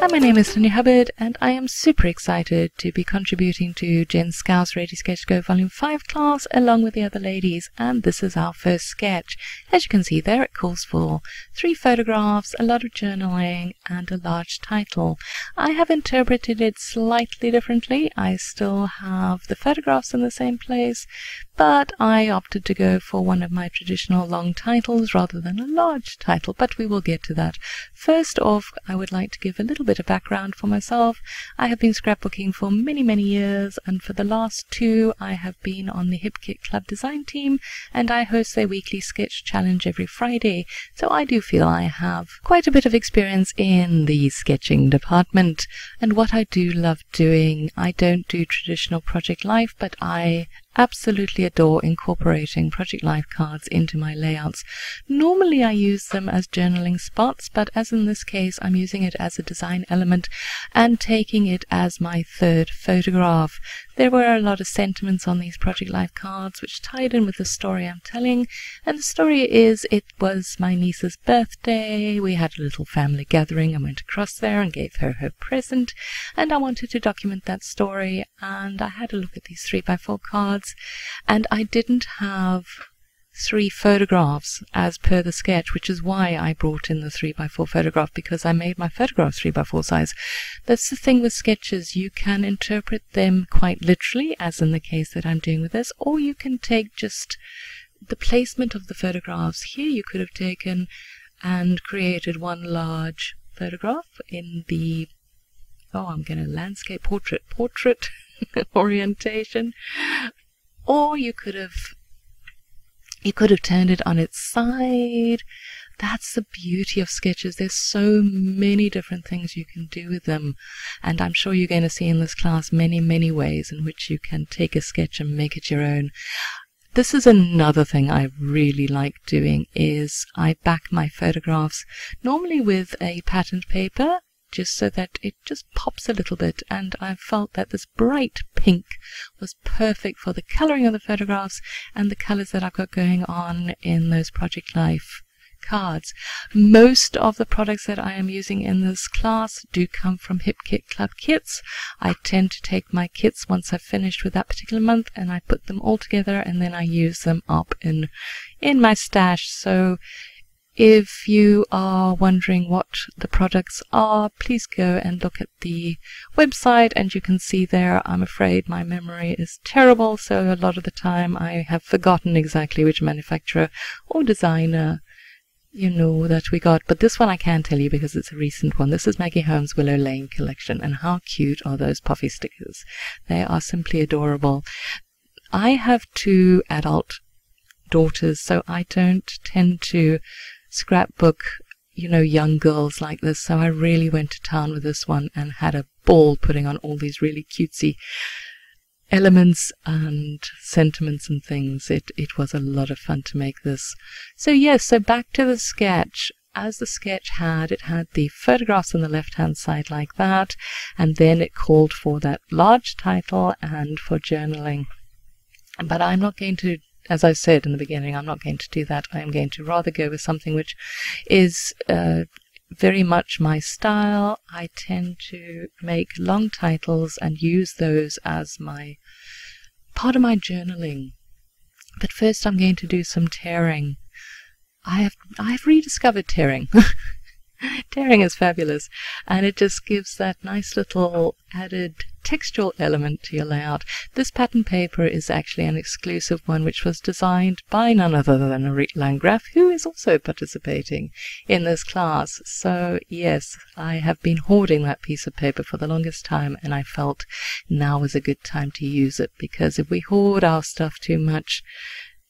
Hi, my name is Tanya Hubbard, and I am super excited to be contributing to Jen Scouse RSGv5 Volume 5 class along with the other ladies, and this is our first sketch. As you can see there, it calls for 3 photographs, a lot of journaling, and a large title. I have interpreted it slightly differently. I still have the photographs in the same place, but I opted to go for one of my traditional long titles rather than a large title, but we will get to that. First off, I would like to give a little bit of background for myself. I have been scrapbooking for many years, and for the last 2 I have been on the HipKit Club design team, and I host their weekly sketch challenge every Friday, so I do feel I have quite a bit of experience in the sketching department. And what I do love doing, I don't do traditional Project Life, but I absolutely adore incorporating Project Life cards into my layouts. Normally I use them as journaling spots, but as in this case I'm using it as a design element and taking it as my 3rd photograph. There were a lot of sentiments on these Project Life cards which tied in with the story I'm telling, and the story is it was my niece's birthday. We had a little family gathering. I went across there and gave her her present, and I wanted to document that story, and I had a look at these 3x4 cards, and I didn't have 3 photographs as per the sketch, which is why I brought in the 3x4 photograph, because I made my photograph 3x4 size. That's the thing with sketches, you can interpret them quite literally, as in the case that I'm doing with this, or you can take just the placement of the photographs. Here you could have taken and created one large photograph in the, I'm going to landscape portrait orientation, or you could have turned it on its side. That's the beauty of sketches. There's so many different things you can do with them, and I'm sure you're going to see in this class many ways in which you can take a sketch and make it your own. This is another thing I really like doing, is I back my photographs normally with a patterned paper, just so that it just pops a little bit, and I felt that this bright pink was perfect for the coloring of the photographs and the colors that I've got going on in those Project Life cards. Most of the products that I am using in this class do come from HipKit Club kits. I tend to take my kits once I've finished with that particular month, and I put them all together, and then I use them up in my stash. So if you are wondering what the products are, please go and look at the website, and you can see there. I'm afraid my memory is terrible, so a lot of the time I have forgotten exactly which manufacturer or designer that we got, but this one I can tell you because it's a recent one. This is Maggie Holmes' Willow Lane collection, and how cute are those puffy stickers? They are simply adorable. I have 2 adult daughters, so I don't tend to scrapbook young girls like this, so I really went to town with this one and had a ball putting on all these really cutesy elements and sentiments and things. It was a lot of fun to make this. So yes, so back to the sketch. As the sketch it had the photographs on the left hand side like that, and then it called for that large title and for journaling. But I'm not going to, as I said in the beginning, I'm not going to do that. I am going to rather go with something which is very much my style. I tend to make long titles and use those as my part of my journaling. But first I'm going to do some tearing. I have rediscovered tearing. Tearing is fabulous, and it just gives that nice little added textual element to your layout. This pattern paper is actually an exclusive one which was designed by none other than Arit Landgraf, who is also participating in this class. So yes, I have been hoarding that piece of paper for the longest time, and I felt now was a good time to use it, because if we hoard our stuff too much,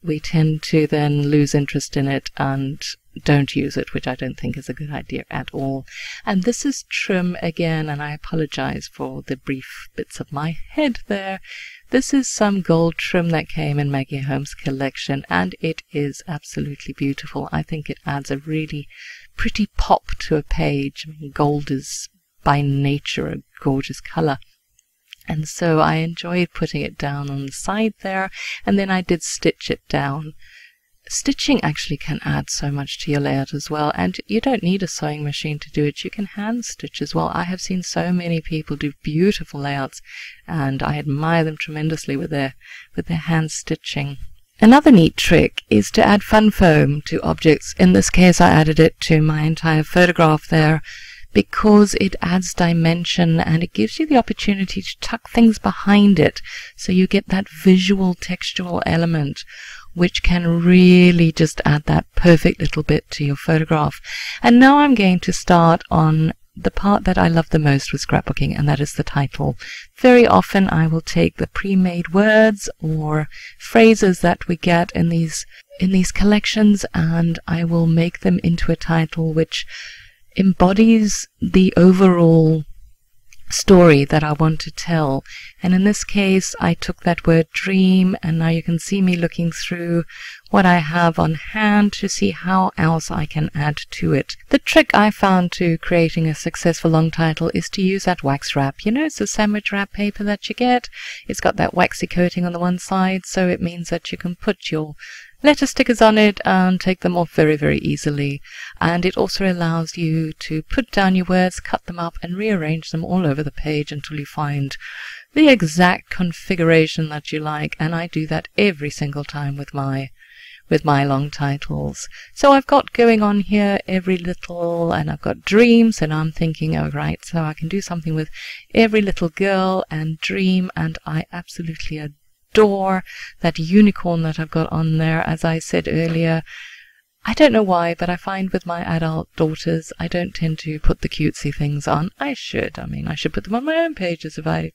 we tend to then lose interest in it and don't use it, which I don't think is a good idea at all. And this is trim again, and I apologize for the brief bits of my head there. This is some gold trim that came in Maggie Holmes' collection, and it is absolutely beautiful. I think it adds a really pretty pop to a page. I mean, gold is by nature a gorgeous color. And so I enjoyed putting it down on the side there, and then I did stitch it down stitching actually can add so much to your layout as well, and you don't need a sewing machine to do it. You can hand stitch as well. I have seen so many people do beautiful layouts, and I admire them tremendously with their hand stitching. Another neat trick is to add fun foam to objects. In this case, I added it to my entire photograph there, because it adds dimension and it gives you the opportunity to tuck things behind it, so you get that visual textual element which can really just add that perfect little bit to your photograph. And now I'm going to start on the part that I love the most with scrapbooking, and that is the title. Very often I will take the pre-made words or phrases that we get in these collections, and I will make them into a title which embodies the overall story that I want to tell. And in this case, I took that word dream, and now you can see me looking through what I have on hand to see how else I can add to it. The trick I found to creating a successful long title is to use that wax wrap. You know, it's the sandwich wrap paper that you get. It's got that waxy coating on the one side, so it means that you can put your letter stickers on it and take them off very, very easily. And it also allows you to put down your words, cut them up, and rearrange them all over the page until you find the exact configuration that you like. And I do that every single time with my long titles. So I've got going on here every little, and I've got dreams, and I'm thinking, oh right, so I can do something with every little girl and dream, and I absolutely adore that unicorn that I've got on there. As I said earlier, I don't know why, but I find with my adult daughters, I don't tend to put the cutesy things on. I should put them on my own pages if I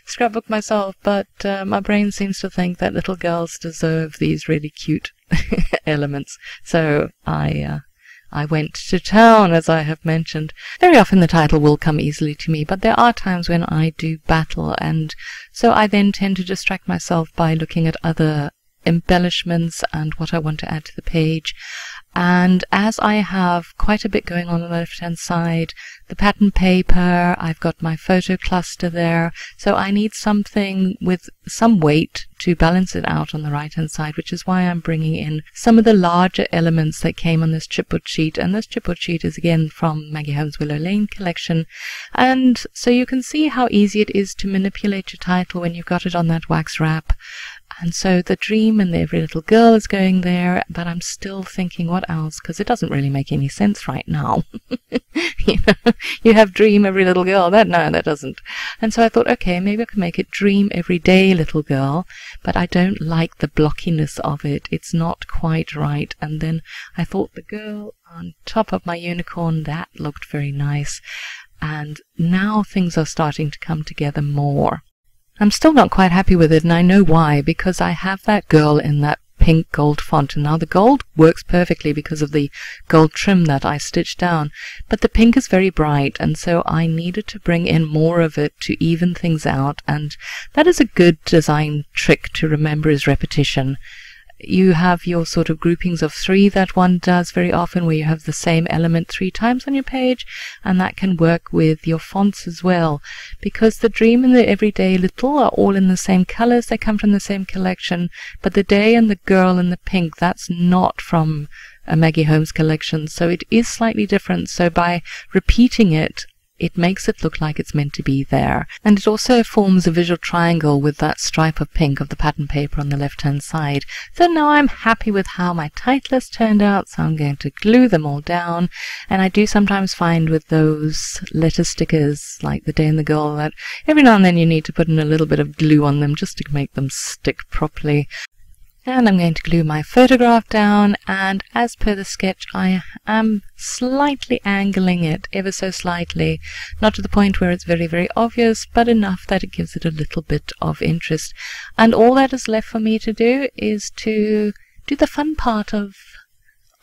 scrapbook myself, but my brain seems to think that little girls deserve these really cute elements. So I went to town, as I have mentioned. Very often the title will come easily to me, but there are times when I do battle, and so I then tend to distract myself by looking at other embellishments and what I want to add to the page. And as I have quite a bit going on the left-hand side, the pattern paper, I've got my photo cluster there, so I need something with some weight to balance it out on the right-hand side, which is why I'm bringing in some of the larger elements that came on this chipboard sheet. And this chipboard sheet is again from Maggie Holmes' Willow Lane collection. And so you can see how easy it is to manipulate your title when you've got it on that wax wrap. And so the dream and the every little girl is going there, but I'm still thinking what else, because it doesn't really make any sense right now. You have dream every little girl. That doesn't. And so I thought, okay, maybe I can make it dream everyday little girl, but I don't like the blockiness of it. It's not quite right. And then I thought the girl on top of my unicorn, that looked very nice. And now things are starting to come together more. I'm still not quite happy with it, and I know why, because I have that girl in that pink gold font, and now the gold works perfectly because of the gold trim that I stitched down, but the pink is very bright, and so I needed to bring in more of it to even things out. And that is a good design trick to remember, is repetition. You have your sort of groupings of 3 that one does very often, where you have the same element 3 times on your page, and that can work with your fonts as well, because the dream and the everyday little are all in the same colors. They come from the same collection, but the day and the girl in the pink, that's not from a Maggie Holmes collection, so it is slightly different. So by repeating it, it makes it look like it's meant to be there. And it also forms a visual triangle with that stripe of pink of the pattern paper on the left-hand side. So now I'm happy with how my title has turned out, so I'm going to glue them all down. And I do sometimes find with those letter stickers, like the day and the girl, that every now and then you need to put in a little bit of glue on them just to make them stick properly. And I'm going to glue my photograph down, and as per the sketch, I am slightly angling it, ever so slightly, not to the point where it's very, very obvious, but enough that it gives it a little bit of interest. And all that is left for me to do is to do the fun part of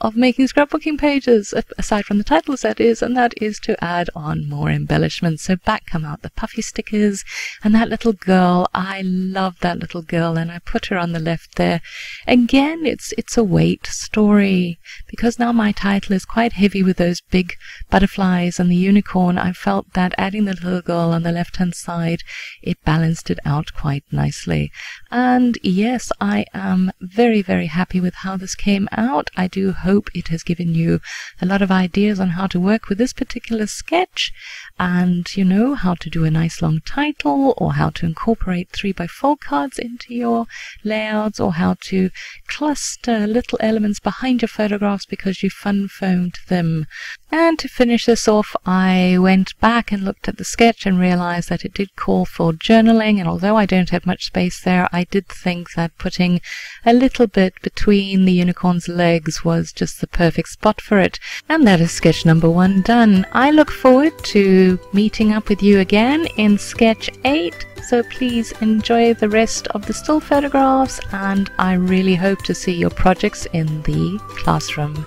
of making scrapbooking pages, aside from the titles that is, and that is to add on more embellishments. So back come out the puffy stickers, and that little girl, I love that little girl, and I put her on the left there. Again, it's a weight story, because now my title is quite heavy with those big butterflies and the unicorn. I felt that adding the little girl on the left hand side, it balanced it out quite nicely. And yes, I am very, very happy with how this came out. I do hope it has given you a lot of ideas on how to work with this particular sketch, and you know how to do a nice long title, or how to incorporate 3x4 cards into your layouts, or how to cluster little elements behind your photographs because you fun foamed them. And to finish this off, I went back and looked at the sketch and realized that it did call for journaling, and although I don't have much space there, I did think that putting a little bit between the unicorn's legs was just the perfect spot for it. And that is sketch number 1 done. I look forward to meeting up with you again in sketch 8, so please enjoy the rest of the still photographs, and I really hope to see your projects in the classroom.